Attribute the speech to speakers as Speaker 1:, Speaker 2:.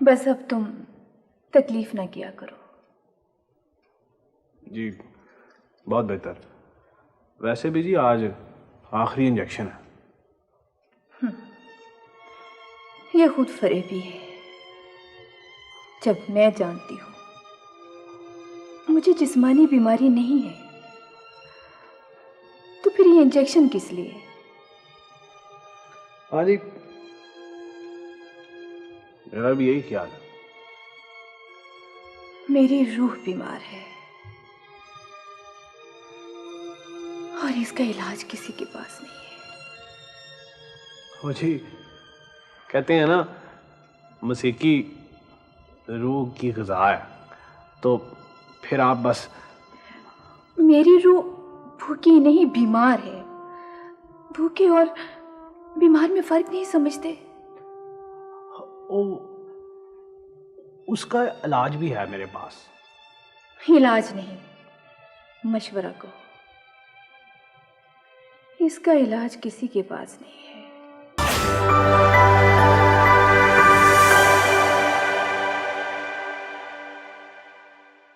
Speaker 1: बस अब तुम तकलीफ ना किया करो।
Speaker 2: जी बहुत बेहतर। वैसे भी जी आज आखिरी इंजेक्शन है।
Speaker 1: ये खुद फरेबी है। जब मैं जानती हूँ मुझे जिस्मानी बीमारी नहीं है तो फिर ये इंजेक्शन किस लिए?
Speaker 2: हाँ जी, मेरा भी यही ख्याल है।
Speaker 1: मेरी रूह बीमार है और इसका इलाज किसी के पास नहीं है।
Speaker 2: वो जी कहते हैं ना, मसीकी रूह की ग़िज़ा है, तो फिर आप बस।
Speaker 1: मेरी रूह भूखी नहीं बीमार है। भूखे और बीमार में फर्क नहीं समझते।
Speaker 2: ओ, उसका इलाज भी है मेरे पास।
Speaker 1: इलाज नहीं, मशवरा कहो। इसका इलाज किसी के पास नहीं है।